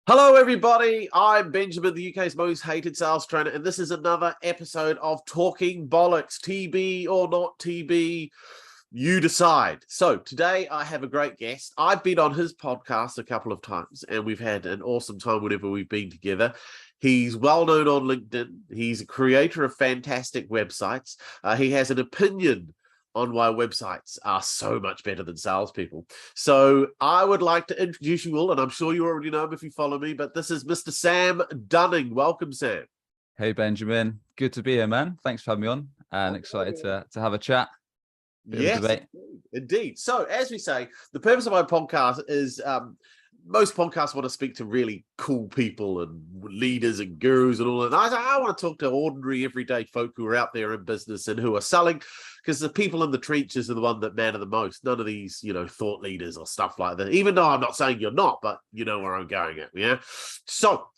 Hello, everybody. I'm Benjamin, the UK's most hated sales trainer, and this is another episode of Talking Bollocks. TB or not TB, you decide. So today I have a great guest. I've been on his podcast a couple of times, and we've had an awesome time whenever we've been together. He's well known on LinkedIn. He's a creator of fantastic websites. He has an opinion on why websites are so much better than salespeople. So I would like to introduce you all, and I'm sure you already know him if you follow me, but this is Mr. Sam Dunning. Welcome, Sam. Hey, Benjamin. Good to be here, man. Thanks for having me on, and excited to have a chat. Yes, indeed. So as we say, the purpose of my podcast is most podcasts want to speak to really cool people and leaders and gurus and all that. And I want to talk to ordinary, everyday folk who are out there in business and who are selling, because the people in the trenches are the one that matter the most. None of these, thought leaders or stuff like that, even though I'm not saying you're not, but you know where I'm going at, yeah? So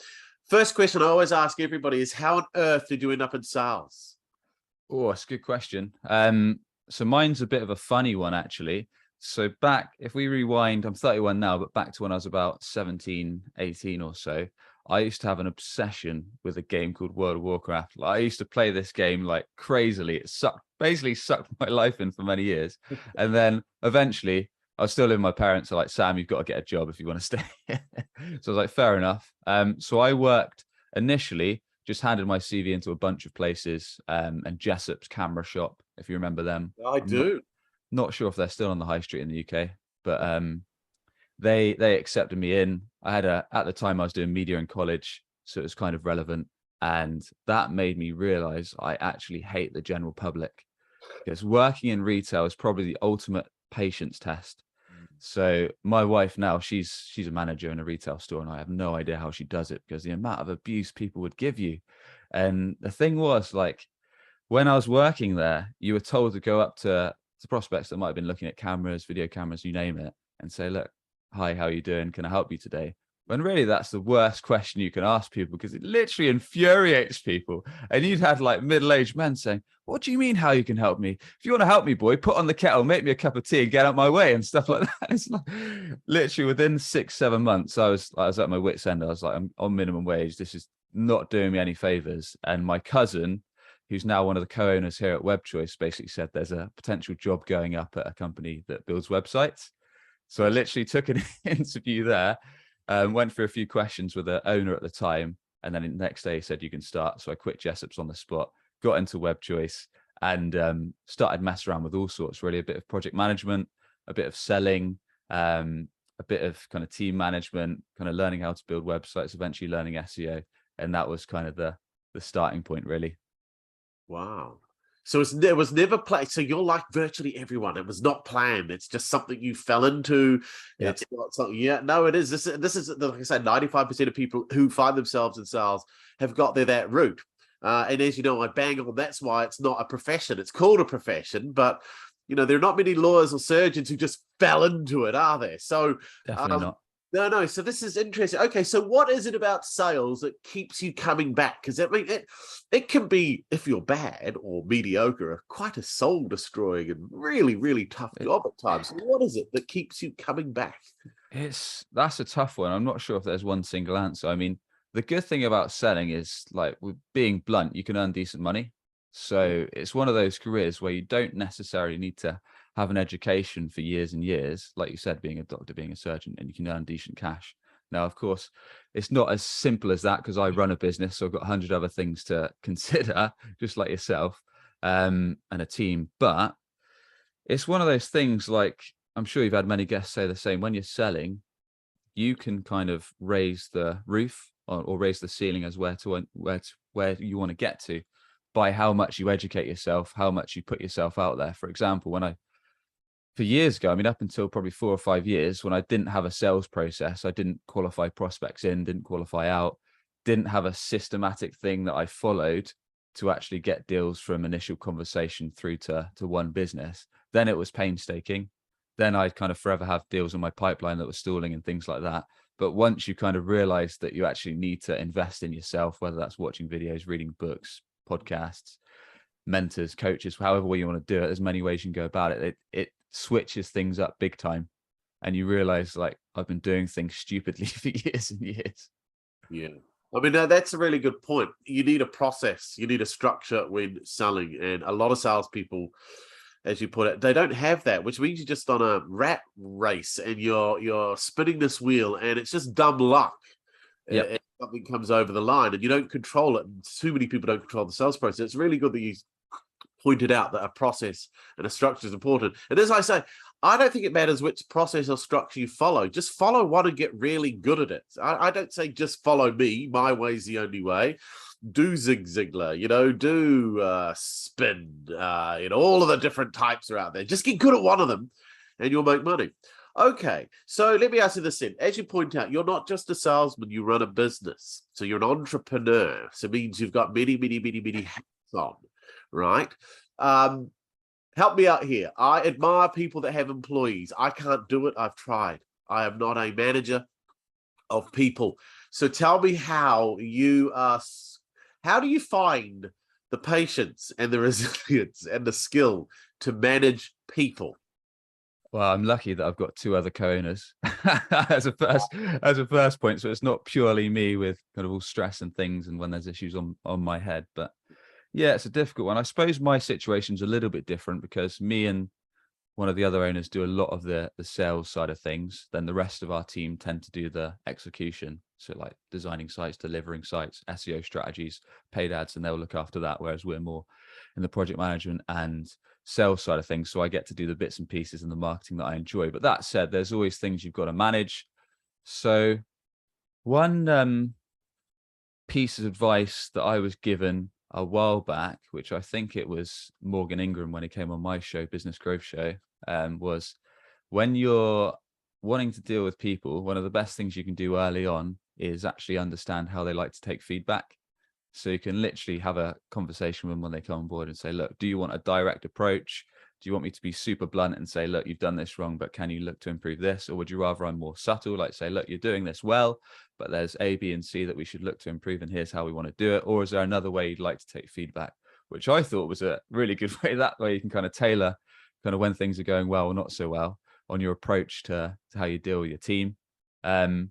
first question I always ask everybody is, how on earth did you end up in sales? Oh, that's a good question. So mine's a bit of a funny one, actually. So if we rewind, I'm 31 now, but back to when I was about 17, 18 or so, I used to have an obsession with a game called World of Warcraft. I used to play this game like crazily. It basically sucked my life in for many years. And then eventually I was still living with my parents. Are like, Sam, you've got to get a job if you want to stay. So I was like, fair enough. So I worked initially, just handed my CV into a bunch of places, and Jessop's Camera Shop, if you remember them. I do. Not sure if they're still on the high street in the UK, but they accepted me in. At the time I was doing media in college, so it was kind of relevant, and that made me realize I actually hate the general public, because working in retail is probably the ultimate patience test. So my wife now, she's a manager in a retail store, and I have no idea how she does it, because the amount of abuse people would give you. And the thing was, like, when I was working there, you were told to go up to prospects that might have been looking at cameras, video cameras, you name it, and say, look, hi, how are you doing? Can I help you today? When really that's the worst question you can ask people, because it literally infuriates people. And you'd had like middle-aged men saying, what do you mean how you can help me? If you want to help me, boy, put on the kettle, make me a cup of tea and get out my way and stuff like that. It's like, literally within 6-7 months, I was at my wit's end. I was like, I'm on minimum wage. This is not doing me any favors. And my cousin, who's now one of the co-owners here at WebChoice, basically said there's a potential job going up at a company that builds websites. So I literally took an interview there, went through a few questions with the owner at the time, and then the next day he said, you can start. So I quit Jessop's on the spot, got into WebChoice, and started messing around with all sorts, really, a bit of project management, a bit of selling, a bit of kind of team management, kind of learning how to build websites, eventually learning SEO. And that was kind of the starting point, really. Wow. So it was never planned. So you're like virtually everyone. It was not planned. It's just something you fell into. Yep. It's not something. Yeah, no, it is. This is like I said, 95% of people who find themselves in sales have got there that route. And as you know, I bang on. That's why it's not a profession. It's called a profession, but there are not many lawyers or surgeons who just fell into it, are there? So definitely not. No. So this is interesting. Okay, so what is it about sales that keeps you coming back? Because it can be, if you're bad or mediocre, quite a soul-destroying and really, really tough job at times. So what is it that keeps you coming back? That's a tough one. I'm not sure if there's one single answer. I mean, the good thing about selling is, like, with being blunt, you can earn decent money. So it's one of those careers where you don't necessarily need to have an education for years and years, like you said, being a doctor, being a surgeon, and you can earn decent cash. Now, of course, it's not as simple as that, because I run a business, so I've got 100 other things to consider, just like yourself, and a team. But it's one of those things, like, I'm sure you've had many guests say the same. When you're selling, you can kind of raise the roof or raise the ceiling as where you want to get to by how much you educate yourself, how much you put yourself out there. For example, for years ago, I mean, up until probably 4 or 5 years, when I didn't have a sales process, I didn't qualify prospects in, didn't qualify out, didn't have a systematic thing that I followed to actually get deals from initial conversation through to one business. Then it was painstaking. Then I'd kind of forever have deals in my pipeline that were stalling and things like that. But once you kind of realize that you actually need to invest in yourself, whether that's watching videos, reading books, podcasts, mentors, coaches, however way you want to do it, there's many ways you can go about it. It switches things up big time, and you realize, like, I've been doing things stupidly for years and years. Yeah. I mean, that's a really good point. You need a process, you need a structure when selling, and a lot of salespeople, as you put it, they don't have that, which means you're just on a rat race and you're spinning this wheel, and it's just dumb luck. Yep. If something comes over the line and you don't control it. Too many people don't control the sales process. It's really good that you pointed out that a process and a structure is important. And as I say, I don't think it matters which process or structure you follow. Just follow one and get really good at it. I don't say just follow me. My way's the only way. Do Zig Ziglar, do spin, all of the different types are out there. Just get good at one of them and you'll make money. Okay, so let me ask you this then. As you point out, you're not just a salesman, you run a business. So you're an entrepreneur. So it means you've got many, many, many, many hats on, right? Help me out here. I admire people that have employees. I can't do it. I've tried. I am not a manager of people. So tell me how do you find the patience and the resilience and the skill to manage people? Well, I'm lucky that I've got two other co-owners as a first point. So it's not purely me with kind of all stress and things and when there's issues on my head. But yeah, it's a difficult one. I suppose my situation's a little bit different because me and one of the other owners do a lot of the sales side of things. Then the rest of our team tend to do the execution. So like designing sites, delivering sites, SEO strategies, paid ads, and they'll look after that. Whereas we're more in the project management and sales side of things. So I get to do the bits and pieces and the marketing that I enjoy. But that said, there's always things you've got to manage. So one piece of advice that I was given a while back, which I think it was Morgan Ingram when he came on my show, Business Growth Show, was when you're wanting to deal with people, one of the best things you can do early on is actually understand how they like to take feedback. So you can literally have a conversation with them when they come on board and say, look, do you want a direct approach? Do you want me to be super blunt and say, look, you've done this wrong, but can you look to improve this? Or would you rather I'm more subtle, like say, look, you're doing this well, but there's A, B, and C that we should look to improve, and here's how we want to do it? Or is there another way you'd like to take feedback? Which I thought was a really good way. That way you can kind of tailor kind of when things are going well or not so well on your approach to how you deal with your team. And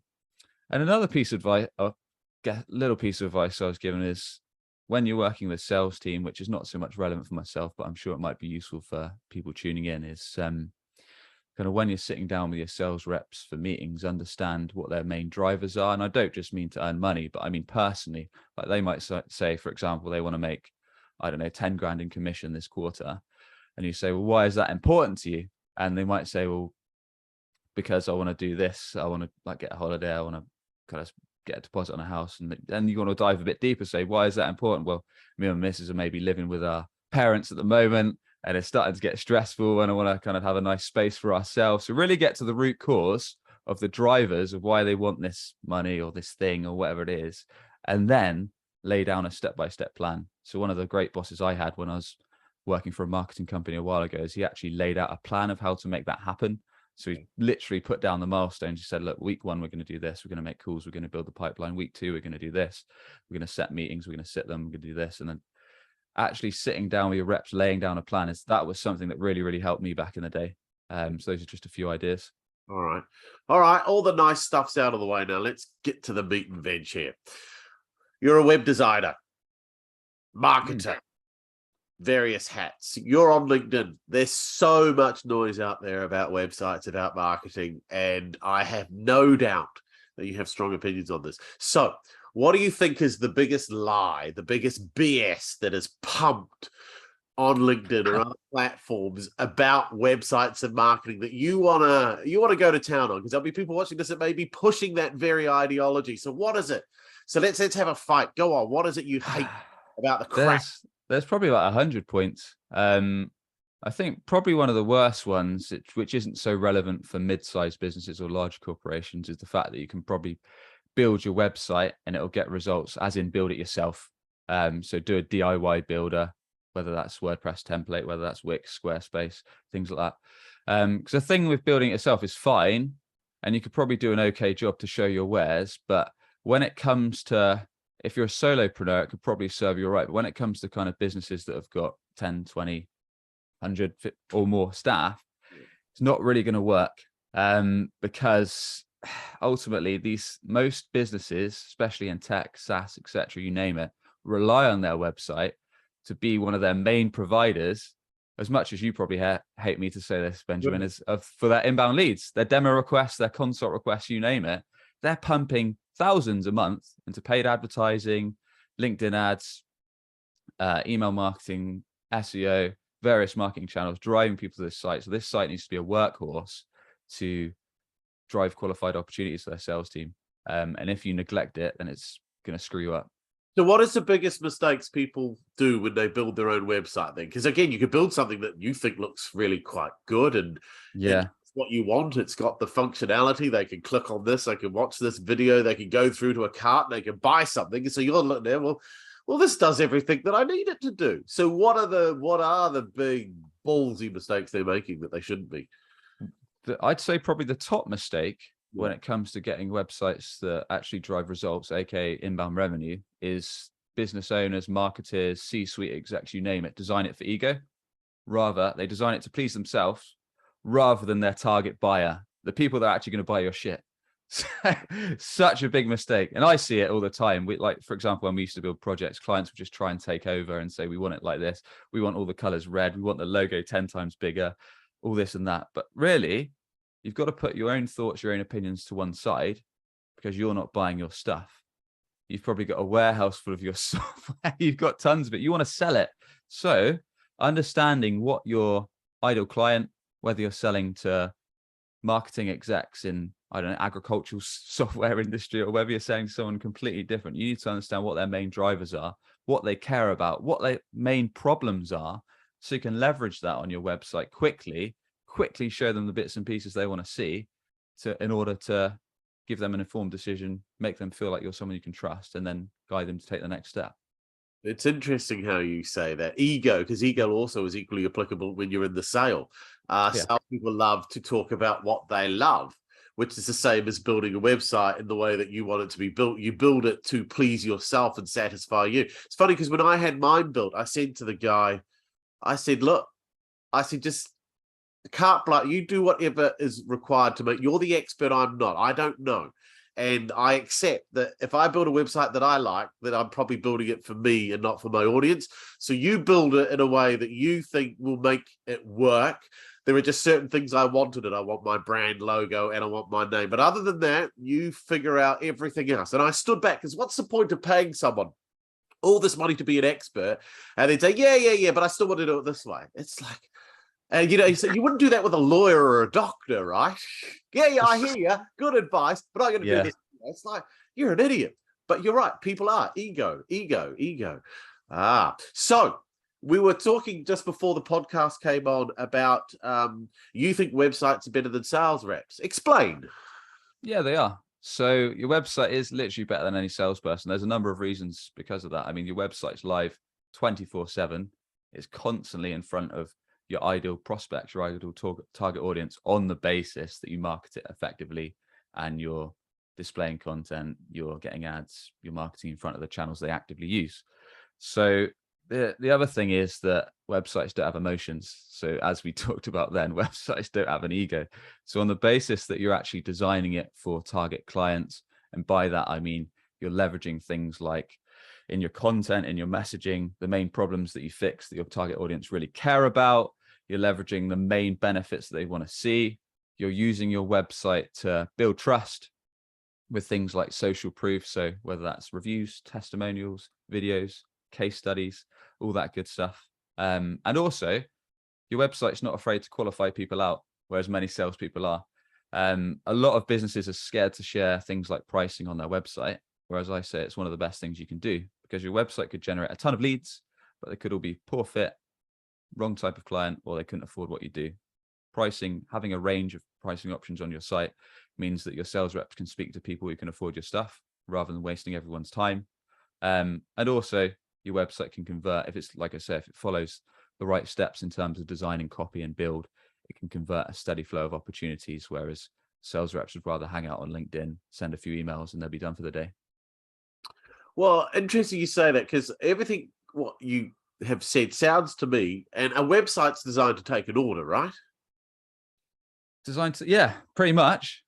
another piece of advice, little piece of advice I was given is when you're working with a sales team, which is not so much relevant for myself, but I'm sure it might be useful for people tuning in, is kind of when you're sitting down with your sales reps for meetings, understand what their main drivers are. And I don't just mean to earn money, but I mean personally, like they might say, for example, they want to make, I don't know, 10 grand in commission this quarter. And you say, well, why is that important to you? And they might say, well, because I want to do this. I want to like get a holiday. I want to kind of get a deposit on a house. And then you want to dive a bit deeper, say, why is that important? Well, me and my missus are maybe living with our parents at the moment, and it's starting to get stressful, and I want to kind of have a nice space for ourselves. So really get to the root cause of the drivers of why they want this money or this thing or whatever it is, and then lay down a step-by-step plan. So one of the great bosses I had when I was working for a marketing company a while ago is he actually laid out a plan of how to make that happen. So he literally put down the milestones. He said, look, week 1, we're going to do this. We're going to make calls. We're going to build the pipeline. Week 2, we're going to do this. We're going to set meetings. We're going to sit them. We're going to do this. And then actually sitting down with your reps, laying down a plan, that was something that really, really helped me back in the day. So those are just a few ideas. All right. All right. All the nice stuff's out of the way now. Let's get to the meat and veg here. You're a web designer, marketer, various hats. You're on LinkedIn. There's so much noise out there about websites, about marketing, and I have no doubt that you have strong opinions on this. So what do you think is the biggest lie, the biggest BS that is pumped on LinkedIn or other platforms about websites and marketing that you wanna go to town on? Because there'll be people watching this that may be pushing that very ideology. So what is it? So let's have a fight. Go on. What is it you hate about the crap? There's probably like 100 points. I think probably one of the worst ones, which isn't so relevant for mid-sized businesses or large corporations, is the fact that you can probably build your website and it'll get results, as in build it yourself. So do a DIY builder, whether that's WordPress template, whether that's Wix, Squarespace, things like that. Because the thing with building it yourself is fine, and you could probably do an okay job to show your wares. But when it comes to, if you're a solopreneur, it could probably serve you all right. But when it comes to kind of businesses that have got 10, 20, 100 or more staff, it's not really going to work, because ultimately most businesses, especially in tech, SaaS, etc., you name it, rely on their website to be one of their main providers. As much as you probably hate me to say this, Benjamin, is for their inbound leads, their demo requests, their consult requests, you name it. They're pumping thousands a month into paid advertising, LinkedIn ads, email marketing, SEO, various marketing channels, driving people to this site. So this site needs to be a workhorse to drive qualified opportunities for their sales team. And if you neglect it, then it's going to screw you up. So what is the biggest mistakes people do when they build their own website then? Because again, you could build something that you think looks really quite good and it's what you want. It's got the functionality. They can click on this, they can watch this video, they can go through to a cart, and they can buy something. And so you're looking there, well, this does everything that I need it to do. So what are the big ballsy mistakes they're making that they shouldn't be? I'd say probably the top mistake when it comes to getting websites that actually drive results, aka inbound revenue, is business owners, marketers, C-suite execs, you name it, design it for ego. Rather, they design it to please themselves rather than their target buyer, the people that are actually going to buy your shit. Such a big mistake. And I see it all the time. We, like, for example, when we used to build projects, clients would just try and take over and say, we want it like this. We want all the colors red. We want the logo 10 times bigger, all this and that. But really, you've got to put your own thoughts, your own opinions to one side, because you're not buying your stuff. You've probably got a warehouse full of your software. You've got tons of it. You want to sell it. So understanding what your ideal client, whether you're selling to marketing execs in, I don't know, agricultural software industry, or whether you're selling to someone completely different, you need to understand what their main drivers are, what they care about, what their main problems are, so you can leverage that on your website quickly show them the bits and pieces they want to see in order to give them an informed decision, make them feel like you're someone you can trust, and then guide them to take the next step. It's interesting how you say that. Ego, because ego also is equally applicable when you're in the sale. Some people love to talk about what they love, which is the same as building a website in the way that you want it to be built. You build it to please yourself and satisfy you. It's funny because when I had mine built, I said to the guy, just carte blanche, you do whatever is required to make. You're the expert, I'm not. I don't know. And I accept that if I build a website that I like, that I'm probably building it for me and not for my audience. So you build it in a way that you think will make it work. There are just certain things I wanted it. I want my brand logo and I want my name. But other than that, you figure out everything else. And I stood back because what's the point of paying someone all this money to be an expert? And they'd say, yeah, but I still want to do it this way. It's like, and you know, you wouldn't do that with a lawyer or a doctor, right? Yeah, I hear you. Good advice, but I'm going to do this. It's like, you're an idiot. But you're right. People are ego. So we were talking just before the podcast came on about you think websites are better than sales reps. Explain. Yeah, they are. So your website is literally better than any salesperson. There's a number of reasons because of that. I mean, your website's live 24/7. It's constantly in front of your ideal prospects, your ideal target audience, on the basis that you market it effectively and you're displaying content, you're getting ads, you're marketing in front of the channels they actively use. So the other thing is that websites don't have emotions. So as we talked about then, websites don't have an ego. So on the basis that you're actually designing it for target clients, and by that, I mean, you're leveraging things like in your content, in your messaging, the main problems that you fix that your target audience really care about. You're leveraging the main benefits that they want to see. You're using your website to build trust with things like social proof. So whether that's reviews, testimonials, videos, case studies, all that good stuff. And also, your website's not afraid to qualify people out, whereas many salespeople are. A lot of businesses are scared to share things like pricing on their website, whereas I say it's one of the best things you can do, because your website could generate a ton of leads, but they could all be poor fit, wrong type of client, or they couldn't afford what you do. Pricing, having a range of pricing options on your site means that your sales reps can speak to people who can afford your stuff rather than wasting everyone's time. And also your website can convert, if it's, like I said, if it follows the right steps in terms of designing, copy and build, it can convert a steady flow of opportunities, whereas sales reps would rather hang out on LinkedIn, send a few emails, and they'll be done for the day. Well, interesting you say that, because everything what you have said sounds to me, and a website's designed to take an order, right? Designed to, yeah, pretty much.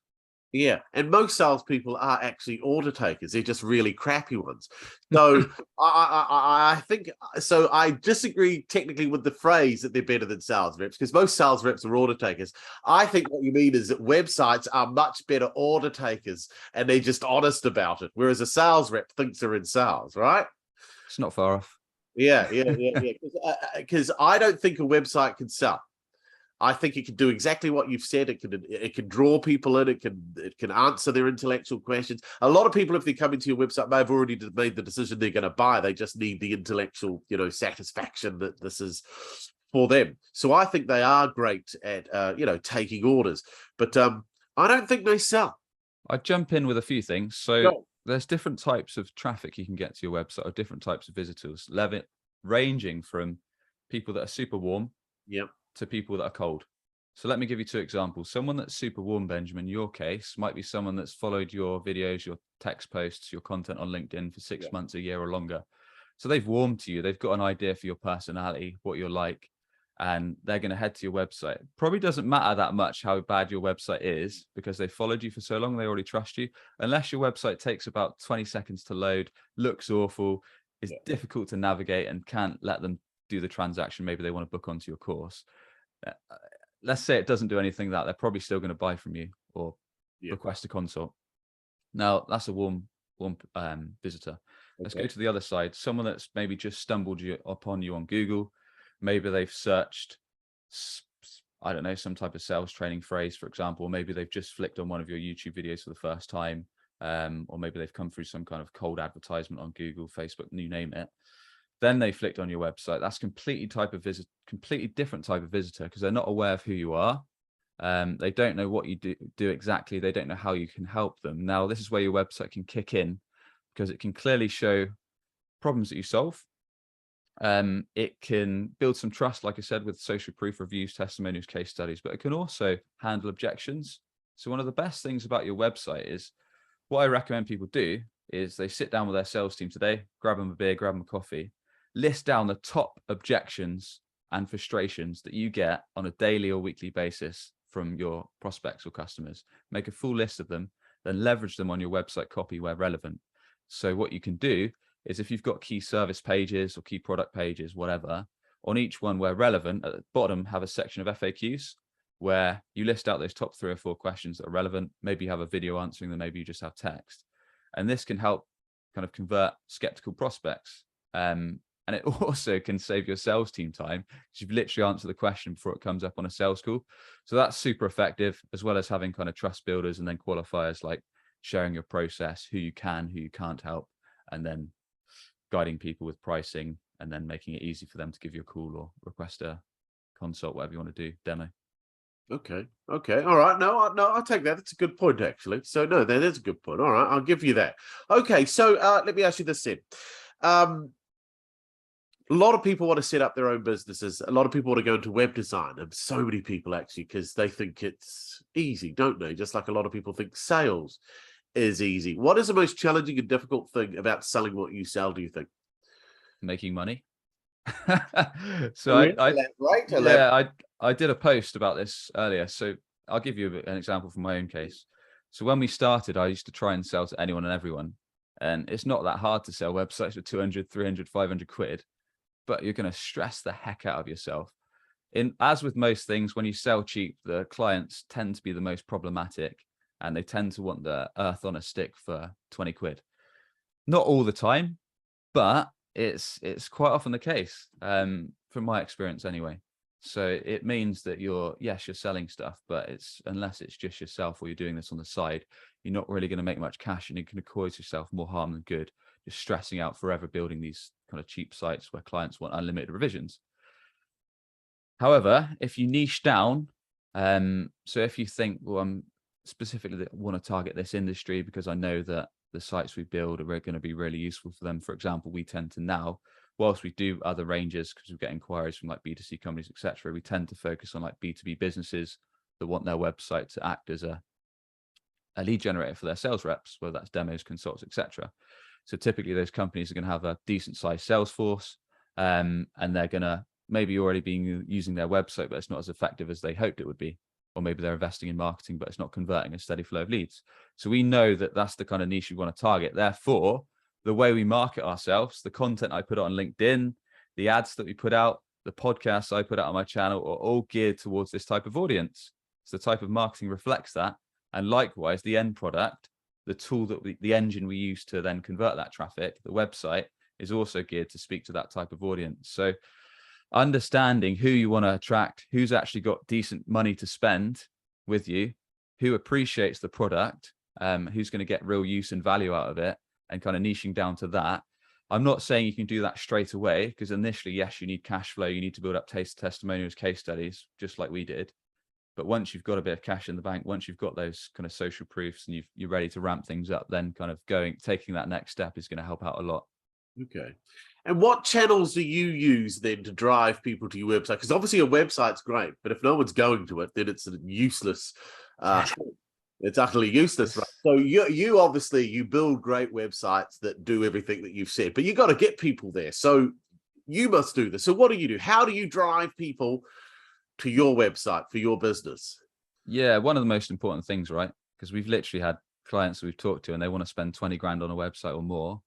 Yeah, and most salespeople are actually order takers. They're just really crappy ones. So I think so. I disagree technically with the phrase that they're better than sales reps, because most sales reps are order takers. I think what you mean is that websites are much better order takers, and they're just honest about it. Whereas a sales rep thinks they're in sales, right? It's not far off. Yeah. Because I don't think a website can sell. I think it can do exactly what you've said. It can draw people in. It can answer their intellectual questions. A lot of people, if they come into your website, may have already made the decision they're going to buy. They just need the intellectual, satisfaction that this is for them. So I think they are great at, taking orders. But I don't think they sell. I'd jump in with a few things. So No. there's different types of traffic you can get to your website, or different types of visitors, ranging from people that are super warm Yep. to people that are cold. So let me give you two examples. Someone that's super warm, Benjamin, in your case, might be someone that's followed your videos, your text posts, your content on LinkedIn for 6 months, a year or longer. So they've warmed to you. They've got an idea for your personality, what you're like, and they're going to head to your website. Probably doesn't matter that much how bad your website is, because they followed you for so long, they already trust you. Unless your website takes about 20 seconds to load, looks awful, is difficult to navigate, and can't let them do the transaction. Maybe they want to book onto your course. Let's say it doesn't do anything, that they're probably still going to buy from you or request a consult. Now that's a warm visitor. Let's go to the other side. Someone that's maybe just stumbled upon you on Google. Maybe they've searched, I don't know, some type of sales training phrase, for example. Maybe they've just flicked on one of your YouTube videos for the first time, or maybe they've come through some kind of cold advertisement on Google, Facebook, you name it. Then they flicked on your website. That's completely different type of visitor, because they're not aware of who you are. They don't know what you do exactly. They don't know how you can help them. Now, this is where your website can kick in, because it can clearly show problems that you solve. It can build some trust, like I said, with social proof, reviews, testimonials, case studies, but it can also handle objections. So one of the best things about your website is, what I recommend people do is they sit down with their sales team today, grab them a beer, grab them a coffee, list down the top objections and frustrations that you get on a daily or weekly basis from your prospects or customers. Make a full list of them, then leverage them on your website copy where relevant. So what you can do is, if you've got key service pages or key product pages, whatever, on each one where relevant, at the bottom have a section of FAQs where you list out those top 3 or 4 questions that are relevant. Maybe you have a video answering them, maybe you just have text. And this can help kind of convert skeptical prospects. And it also can save your sales team time, because you've literally answered the question before it comes up on a sales call. So that's super effective, as well as having kind of trust builders and then qualifiers, like sharing your process, who you can, who you can't help, and then guiding people with pricing, and then making it easy for them to give you a call or request a consult, whatever you want to do, demo. Okay. All right. No, I'll take that. That's a good point, actually. So no, that is a good point. All right, I'll give you that. Okay. So let me ask you this then. A lot of people want to set up their own businesses. A lot of people want to go into web design, and so many people actually, because they think it's easy, don't they? Just like a lot of people think sales is easy. What is the most challenging and difficult thing about selling what you sell, do you think? Making money. So I did a post about this earlier. So I'll give you an example from my own case. So when we started, I used to try and sell to anyone and everyone. And it's not that hard to sell websites for 200, 300, 500 quid, but you're going to stress the heck out of yourself. As with most things, when you sell cheap, the clients tend to be the most problematic, and they tend to want the earth on a stick for 20 quid. Not all the time, but it's quite often the case, from my experience anyway. So it means that you're selling stuff, but unless it's just yourself, or you're doing this on the side, you're not really going to make much cash, and you can cause yourself more harm than good, just stressing out forever building these kind of cheap sites where clients want unlimited revisions. However, if you niche down, so if you think, well, I'm specifically want to target this industry because I know that the sites we build are going to be really useful for them. For example, we tend to now, whilst we do other ranges, because we get inquiries from like B2C companies, etc., we tend to focus on like B2B businesses that want their website to act as a lead generator for their sales reps, whether that's demos, consults, etc. So typically those companies are going to have a decent sized sales force, and they're going to maybe already be using their website, but it's not as effective as they hoped it would be. or maybe they're investing in marketing, but it's not converting a steady flow of leads. So we know that that's the kind of niche we want to target. Therefore, the way we market ourselves, the content I put on LinkedIn, the ads that we put out, the podcasts I put out on my channel are all geared towards this type of audience. So the type of marketing reflects that. And likewise, the end product, the tool that the engine we use to then convert that traffic, the website, is also geared to speak to that type of audience. So understanding who you want to attract, who's actually got decent money to spend with you, who appreciates the product, who's going to get real use and value out of it, and kind of niching down to that. I'm not saying you can do that straight away, because initially, yes, you need cash flow. You need to build up testimonials, case studies, just like we did. But once you've got a bit of cash in the bank, once you've got those kind of social proofs and you're ready to ramp things up, then kind of taking that next step is going to help out a lot. Okay. And what channels do you use then to drive people to your website? Because obviously a website's great, but if no one's going to it, then it's useless. It's utterly useless, right? So you obviously, you build great websites that do everything that you've said, but you got to get people there. So you must do this. So what do? How do you drive people to your website for your business? Yeah, one of the most important things, right? Because we've literally had clients that we've talked to and they want to spend 20 grand on a website or more.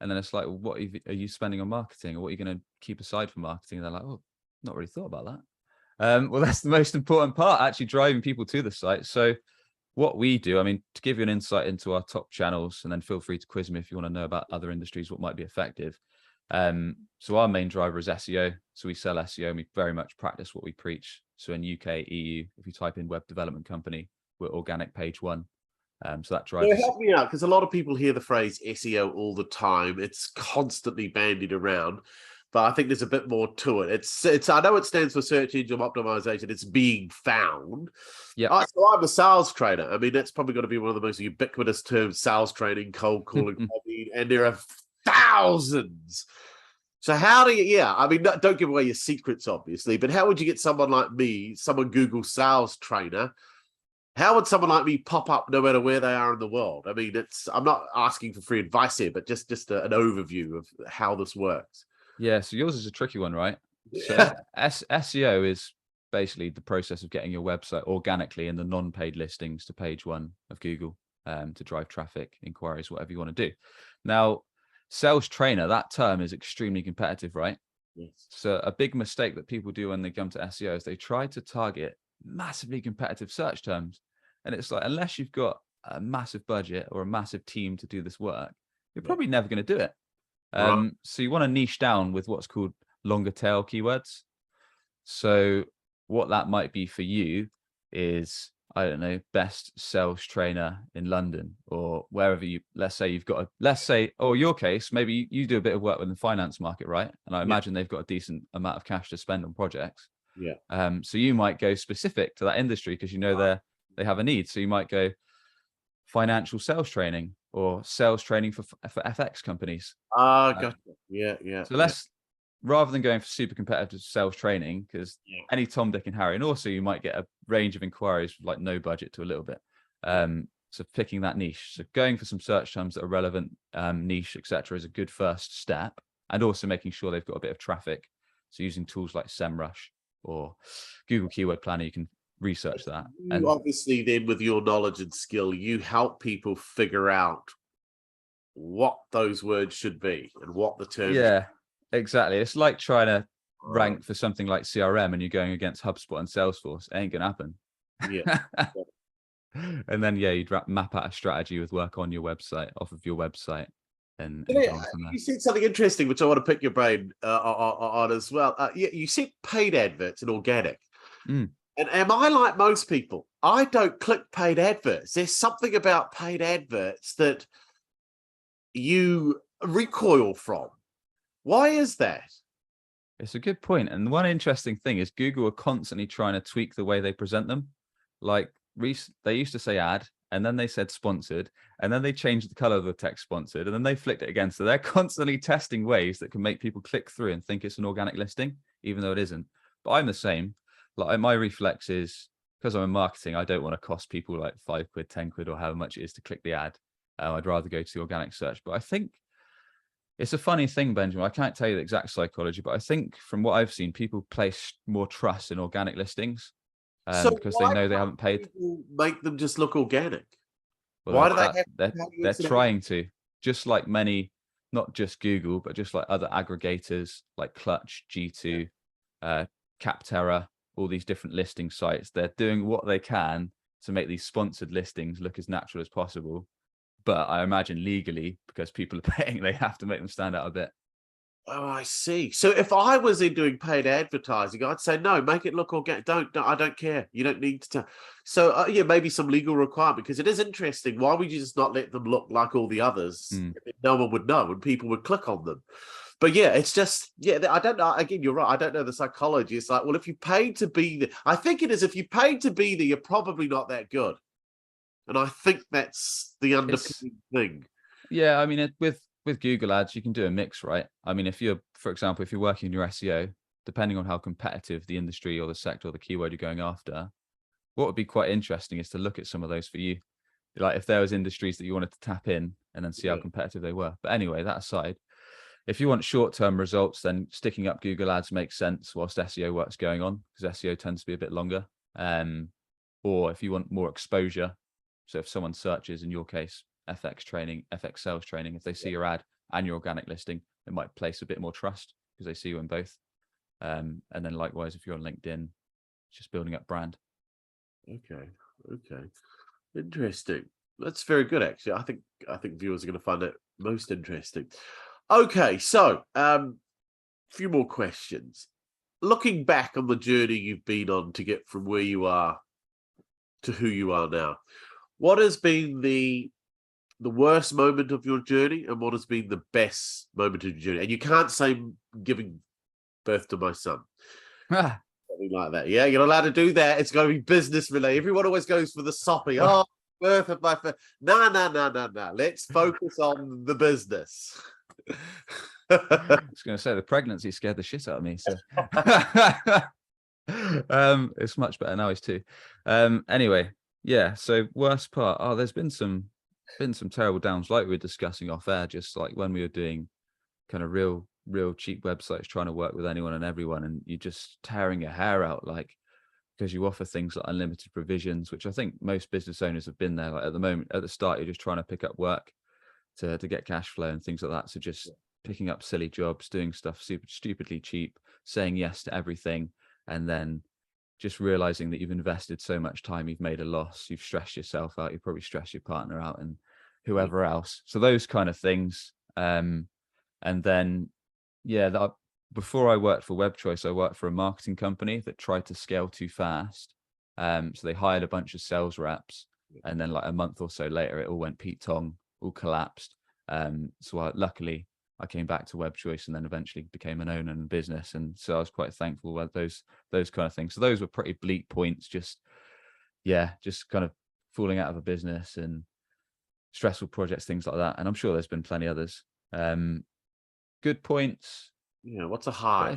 And then it's like, well, what are you spending on marketing, or what are you going to keep aside for marketing? And they're like, oh, not really thought about that. Well, that's the most important part, actually driving people to the site. So what we do, I mean, to give you an insight into our top channels, and then feel free to quiz me if you want to know about other industries, what might be effective. So our main driver is SEO. So we sell SEO and we very much practice what we preach. So in UK, EU, if you type in web development company, we're organic page one. So that drives. Help me out, because a lot of people hear the phrase SEO all the time. It's constantly bandied around, but I think there's a bit more to it. It's I know it stands for search engine optimization. It's being found. Yeah. So I'm a sales trainer. I mean, that's probably going to be one of the most ubiquitous terms: sales training, cold calling, and there are thousands. So how do you? Yeah, I mean, don't give away your secrets, obviously, but how would you get someone like me, someone Google sales trainer? How would someone like me pop up no matter where they are in the world? I mean, I'm not asking for free advice here, but just an overview of how this works. Yeah, so yours is a tricky one, right? So SEO is basically the process of getting your website organically in the non-paid listings to page one of Google, to drive traffic, inquiries, whatever you want to do. Now, sales trainer, that term is extremely competitive, right? Yes. So a big mistake that people do when they come to SEO is they try to target massively competitive search terms. And it's like, unless you've got a massive budget or a massive team to do this work, you're probably never going to do it. Right. So you want to niche down with what's called longer tail keywords. So what that might be for you is, I don't know, best sales trainer in London, or wherever let's say, or your case, maybe you do a bit of work within the finance market, right? And I imagine they've got a decent amount of cash to spend on projects. Yeah. So you might go specific to that industry because you know they have a need. So you might go financial sales training or sales training for FX companies. Gotcha. Yeah. So rather than going for super competitive sales training, because any Tom, Dick and Harry, and also you might get a range of inquiries with like no budget to a little bit. So picking that niche. So going for some search terms that are relevant, niche, etc., is a good first step. And also making sure they've got a bit of traffic. So using tools like SEMrush or Google Keyword Planner, you can research that. And obviously then, with your knowledge and skill, you help people figure out what those words should be and what the terms. Yeah, exactly. It's like trying to rank for something like CRM and you're going against HubSpot and Salesforce. It ain't gonna happen. Yeah. And then you'd map out a strategy with work on your website, off of your website. And you said something interesting, which I want to pick your brain on as well. You said paid adverts and organic. And am I like most people? I don't click paid adverts. There's something about paid adverts that you recoil from. Why is that? It's a good point. And one interesting thing is Google are constantly trying to tweak the way they present them. Like they used to say ad, and then they said sponsored, and then they changed the color of the text sponsored, and then they flicked it again. So they're constantly testing ways that can make people click through and think it's an organic listing, even though it isn't. But I'm the same. Like my reflex is, because I'm in marketing, I don't want to cost people like £5, £10, or however much it is to click the ad. I'd rather go to the organic search. But I think it's a funny thing, Benjamin. I can't tell you the exact psychology, but I think from what I've seen, people place more trust in organic listings. So because they why know they can't haven't paid. people make them just look organic? Well, Why do they have to they're pay you they're for that? trying to, just like many, not just Google, but just like other aggregators like Clutch, G2, uh, Capterra, all these different listing sites. They're doing what they can to make these sponsored listings look as natural as possible. But I imagine legally, because people are paying, they have to make them stand out a bit. Oh, I see. So if I was in doing paid advertising, I'd say no, make it look organic. No, I don't care. You don't need to. So yeah, maybe some legal requirement, because it is interesting. Why would you just not let them look like all the others? Mm. No one would know, and people would click on them. But yeah, it's just I don't know. Again, you're right. I don't know the psychology. It's like, well, if you paid to be there, I think it is. If you paid to be there, you're probably not that good, and I think that's the underpinning thing. Yeah, I mean, with Google Ads, you can do a mix, right? I mean, if you're, for example, if you're working in your SEO, depending on how competitive the industry or the sector or the keyword you're going after, what would be quite interesting is to look at some of those for you. Like if there was industries that you wanted to tap in and then see how competitive they were. But anyway, that aside, if you want short-term results, then sticking up Google Ads makes sense whilst SEO work's going on, because SEO tends to be a bit longer. Or if you want more exposure, so if someone searches, in your case, FX training, FX sales training, if they see your ad and your organic listing, it might place a bit more trust because they see you in both. And then likewise, if you're on LinkedIn, it's just building up brand. Okay. Interesting. That's very good, actually. I think viewers are going to find it most interesting. Okay, so few more questions. Looking back on the journey you've been on to get from where you are to who you are now, what has been the worst moment of your journey, and what has been the best moment of your journey? And you can't say giving birth to my son. Something like that. Yeah, you're not allowed to do that. It's going to be business related. Everyone always goes for the soppy. Oh, birth of my son. No. Let's focus on the business. I was going to say the pregnancy scared the shit out of me. So it's much better now. He's two. Anyway, yeah. So worst part. Oh, there's been some terrible downs, like we were discussing off air. Just like when we were doing kind of real cheap websites, trying to work with anyone and everyone, and you're just tearing your hair out, like because you offer things like unlimited provisions, which I think most business owners have been there. Like at the moment, at the start, you're just trying to pick up work to get cash flow and things like that. So just picking up silly jobs, doing stuff super stupidly cheap, saying yes to everything, and then just realizing that you've invested so much time, you've made a loss, you've stressed yourself out, you've probably stressed your partner out and whoever else. So those kind of things. And then, yeah, before I worked for WebChoice, I worked for a marketing company that tried to scale too fast. So they hired a bunch of sales reps, and then like a month or so later, it all went Pete Tong, all collapsed. So luckily, I came back to WebChoice and then eventually became an owner in business. And so I was quite thankful about those kind of things. So those were pretty bleak points, just kind of falling out of a business and stressful projects, things like that. And I'm sure there's been plenty others. Good points. Yeah, what's a high?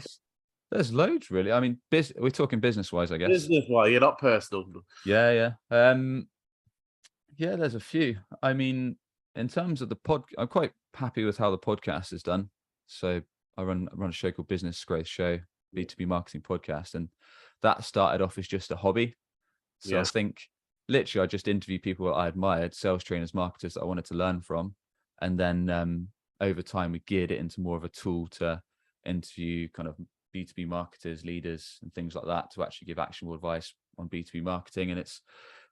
There's loads, really. I mean, we're talking business-wise, I guess. Business-wise, you're not personal. Yeah. Yeah, there's a few. I mean, in terms of the I'm quite happy with how the podcast is done. So I run a show called Business Growth Show, B2B marketing podcast, and that started off as just a hobby. So I think literally I just interview people that I admired, sales trainers, marketers that I wanted to learn from, and then over time we geared it into more of a tool to interview kind of B2B marketers, leaders, and things like that to actually give actionable advice on B2B marketing, and it's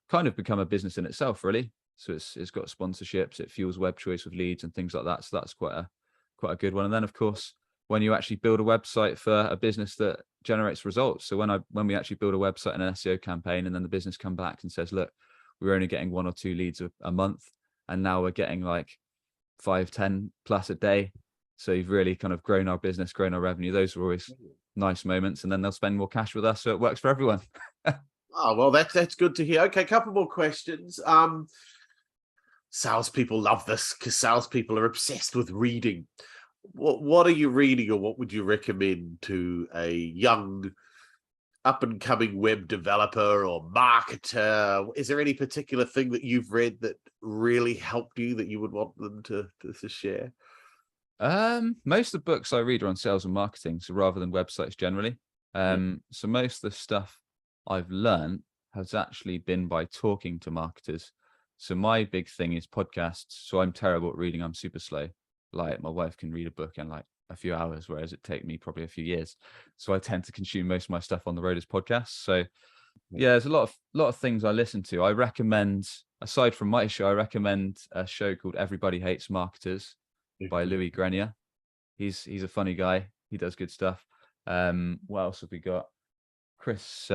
kind of become a business in itself, really. So it's got sponsorships, it fuels WebChoice with leads and things like that. So that's quite a good one. And then of course, when you actually build a website for a business that generates results. So when we actually build a website and an SEO campaign, and then the business come back and says, look, we're only getting 1 or 2 leads a month, and now we're getting like 5, 10 plus a day. So you've really kind of grown our business, grown our revenue. Those are always nice moments. And then they'll spend more cash with us. So it works for everyone. Oh, well, that's good to hear. Okay, a couple more questions. Salespeople love this because salespeople are obsessed with reading. What are you reading, or what would you recommend to a young up-and-coming web developer or marketer? Is there any particular thing that you've read that really helped you that you would want them to share? Most of the books I read are on sales and marketing, so rather than websites generally. So most of the stuff I've learned has actually been by talking to marketers. So my big thing is podcasts. So I'm terrible at reading. I'm super slow. Like my wife can read a book in like a few hours, whereas it take me probably a few years. So I tend to consume most of my stuff on the road as podcasts. So yeah, there's a lot of things I listen to. I recommend, aside from my show, I recommend a show called Everybody Hates Marketers by Louis Grenier. He's a funny guy. He does good stuff. What else have we got? Chris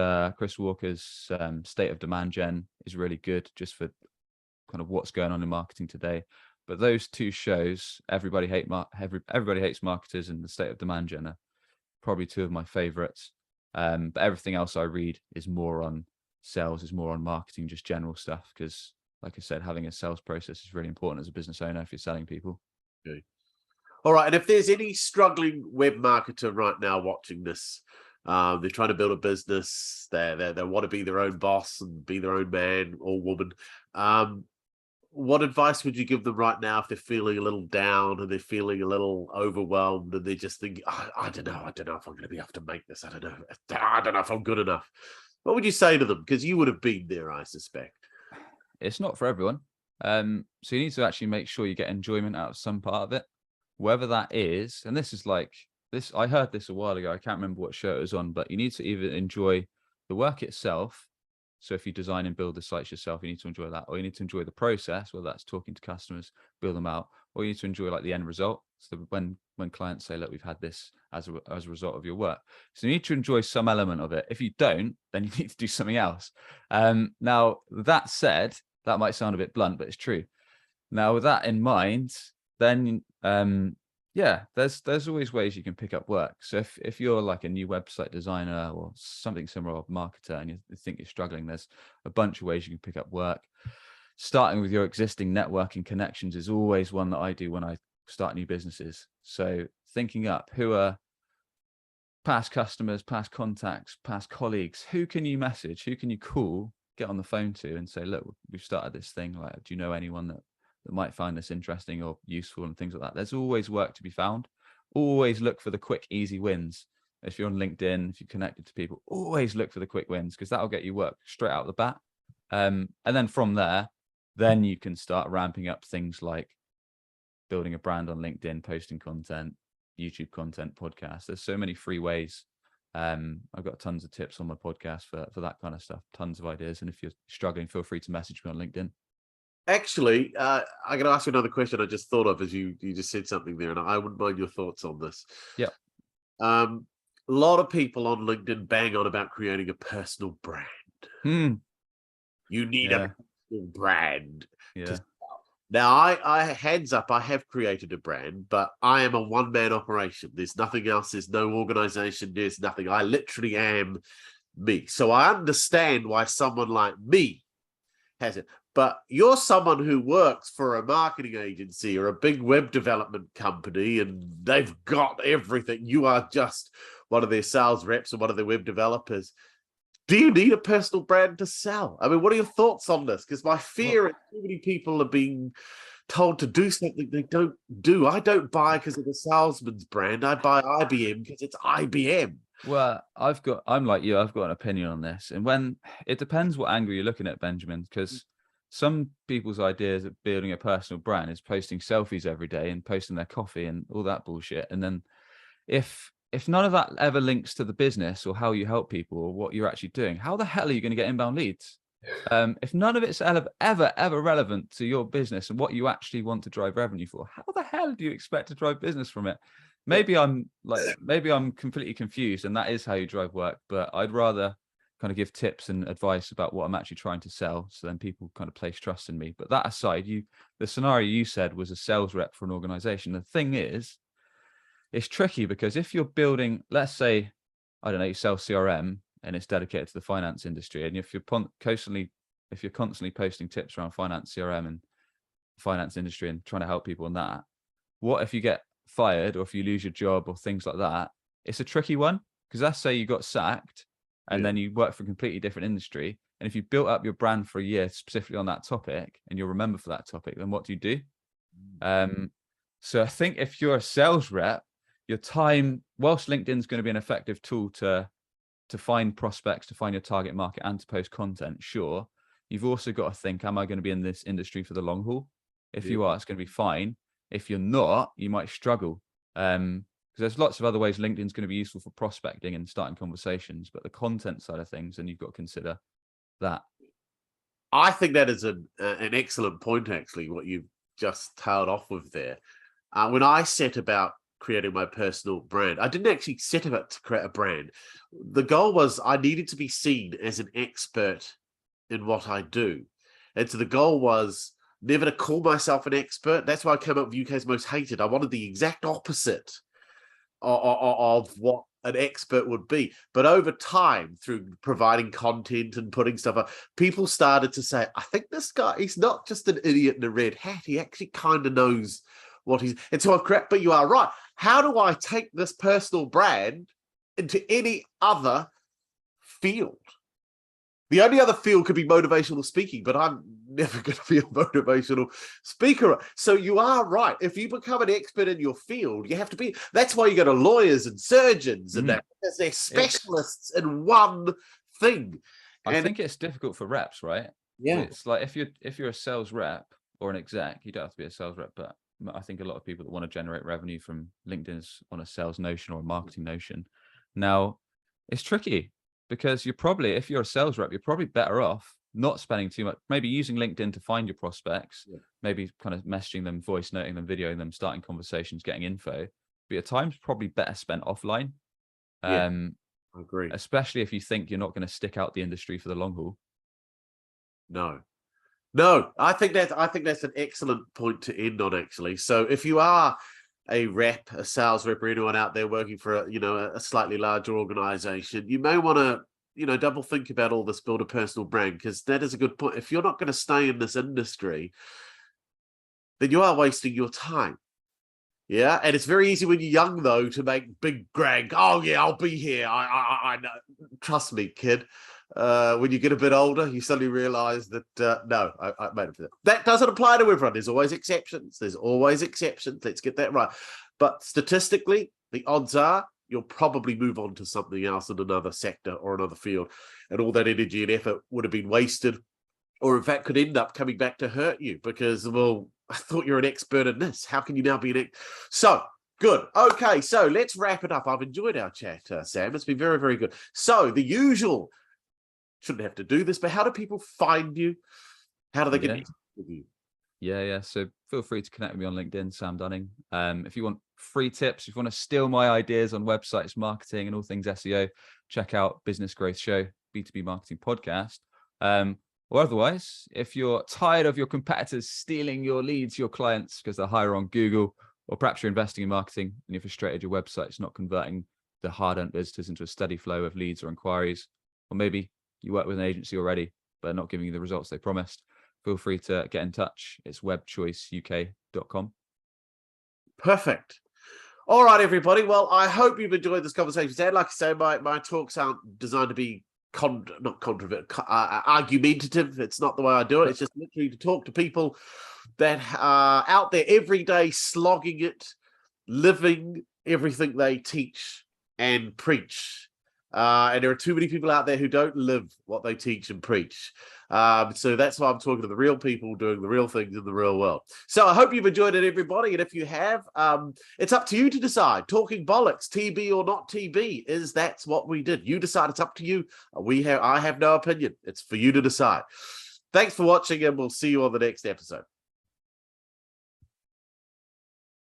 Walker's State of Demand Gen is really good, just for kind of what's going on in marketing today. But those two shows, Everybody Hates Marketers and the State of Demand Gen, are probably two of my favorites. But everything else I read is more on sales, is more on marketing, just general stuff. Because, like I said, having a sales process is really important as a business owner if you're selling people. Okay. All right. And if there's any struggling web marketer right now watching this, they're trying to build a business, they want to be their own boss and be their own man or woman. What advice would you give them right now if they're feeling a little down and they're feeling a little overwhelmed and they're just thinking, I don't know if I'm going to be able to make this. I don't know if I'm good enough. What would you say to them? Because you would have been there, I suspect. It's not for everyone. So you need to actually make sure you get enjoyment out of some part of it, whether that is, and this is like this, I heard this a while ago, I can't remember what show it was on, but you need to either enjoy the work itself. So if you design and build the sites yourself, you need to enjoy that, or you need to enjoy the process, whether that's talking to customers, build them out, or you need to enjoy like the end result. So when clients say, look, we've had this as a result of your work. So you need to enjoy some element of it. If you don't, then you need to do something else. Now, that said, that might sound a bit blunt, but it's true. Now, with that in mind, then yeah, there's always ways you can pick up work. So if you're like a new website designer or something similar, or marketer, and you think you're struggling, there's a bunch of ways you can pick up work. Starting with your existing networking connections is always one that I do when I start new businesses. So thinking up who are past customers, past contacts, past colleagues, who can you message, who can you call, get on the phone to and say, look, we've started this thing. Like, do you know anyone that might find this interesting or useful and things like that? There's always work to be found. Always look for the quick, easy wins. If you're on LinkedIn, if you're connected to people, always look for the quick wins, because that'll get you work straight out the bat. And then from there, then you can start ramping up things like building a brand on LinkedIn, posting content, YouTube content, podcasts. There's so many free ways. I've got tons of tips on my podcast for that kind of stuff, tons of ideas. And if you're struggling, feel free to message me on LinkedIn. Actually, I'm going to ask you another question I just thought of as you just said something there, and I wouldn't mind your thoughts on this. Yeah. A lot of people on LinkedIn bang on about creating a personal brand. You need a personal brand. Yeah. Now, I hands up, I have created a brand, but I am a one-man operation. There's nothing else. There's no organization. There's nothing. I literally am me. So I understand why someone like me has it. But you're someone who works for a marketing agency or a big web development company, and they've got everything. You are just one of their sales reps or one of their web developers. Do you need a personal brand to sell? I mean, what are your thoughts on this? Because my fear is too many people are being told to do something they don't do. I don't buy because of the salesman's brand. I buy IBM because it's IBM. Well, I'm like you, I've got an opinion on this. And when it depends what angle you're looking at, Benjamin, because some people's ideas of building a personal brand is posting selfies every day and posting their coffee and all that bullshit. And then if none of that ever links to the business or how you help people or what you're actually doing, how the hell are you going to get inbound leads? If none of it's ever relevant to your business and what you actually want to drive revenue for, how the hell do you expect to drive business from it? Maybe I'm completely confused and that is how you drive work, but I'd rather kind of give tips and advice about what I'm actually trying to sell, so then people kind of place trust in me. But that aside, the scenario you said was a sales rep for an organization. The thing is, it's tricky because if you're building, let's say, I don't know, you sell CRM and it's dedicated to the finance industry, and if you're constantly posting tips around finance, CRM and finance industry and trying to help people on that, what if you get fired or if you lose your job or things like that? It's a tricky one, because let's say you got sacked and then you work for a completely different industry. And if you built up your brand for a year specifically on that topic and you'll remember for that topic, then what do you do? So I think if you're a sales rep, your time, whilst LinkedIn's going to be an effective tool to to find prospects, to find your target market, and to post content, sure, you've also got to think, am I going to be in this industry for the long haul? If you are, it's going to be fine. If you're not, you might struggle. Because there's lots of other ways LinkedIn's going to be useful for prospecting and starting conversations, but the content side of things, and you've got to consider that. I think that is an excellent point, actually, what you've just tailed off with there. When I set about creating my personal brand, I didn't actually set about to create a brand. The goal was I needed to be seen as an expert in what I do. And so the goal was never to call myself an expert. That's why I came up with UK's Most Hated. I wanted the exact opposite of what an expert would be. But over time, through providing content and putting stuff up, people started to say, I think this guy, he's not just an idiot in a red hat. He actually kind of knows what he's... And so I've created, but you are right. How do I take this personal brand into any other field? The only other field could be motivational speaking, but I'm never going to be a motivational speaker. So you are right. If you become an expert in your field, you have to be. That's why you go to lawyers and surgeons and that, because they're specialists in one thing. I think it's difficult for reps, right? Yeah. It's like if you're a sales rep or an exec, you don't have to be a sales rep, but I think a lot of people that want to generate revenue from LinkedIn is on a sales notion or a marketing notion. Now, it's tricky. Because you're probably, if you're a sales rep, you're probably better off not spending too much, maybe using LinkedIn to find your prospects, maybe kind of messaging them, voice noting them, videoing them, starting conversations, getting info. But your time's probably better spent offline. I agree. Especially if you think you're not going to stick out the industry for the long haul. No, I think that's an excellent point to end on, actually. So if you are a rep, a sales rep, or anyone out there working for a slightly larger organization, you may want to, double think about all this, build a personal brand, because that is a good point. If you're not going to stay in this industry, then you are wasting your time. Yeah. And it's very easy when you're young, though, to make big brag. Oh yeah, I'll be here. I know. Trust me, kid. When you get a bit older, you suddenly realize that no, I made it. That doesn't apply to everyone. There's always exceptions. Let's get that right. But statistically, the odds are you'll probably move on to something else in another sector or another field, and all that energy and effort would have been wasted, or in fact could end up coming back to hurt you because, well, I thought you're an expert in this. How can you now be an expert? So good. Okay, so let's wrap it up. I've enjoyed our chat, Sam. It's been very, very good. So the usual. Shouldn't have to do this, but how do people find you? How do they get in touch with you? Yeah. So feel free to connect with me on LinkedIn, Sam Dunning. If you want free tips, if you want to steal my ideas on websites, marketing, and all things SEO, check out Business Growth Show, B2B Marketing Podcast. Or otherwise, if you're tired of your competitors stealing your leads, your clients, because they're higher on Google, or perhaps you're investing in marketing and you're frustrated your website's not converting the hard-earned visitors into a steady flow of leads or inquiries, or maybe you work with an agency already, but not giving you the results they promised, feel free to get in touch. It's webchoiceuk.com. Perfect. All right, everybody. Well, I hope you've enjoyed this conversation today. Like I say, my talks aren't designed to be argumentative. It's not the way I do it. It's just literally to talk to people that are out there every day, slogging it, living everything they teach and preach. And there are too many people out there who don't live what they teach and preach. So that's why I'm talking to the real people doing the real things in the real world. So I hope you've enjoyed it, everybody. And if you have, it's up to you to decide. Talking bollocks, TB or not TB, that's what we did. You decide. It's up to you. I have no opinion. It's for you to decide. Thanks for watching, and we'll see you on the next episode.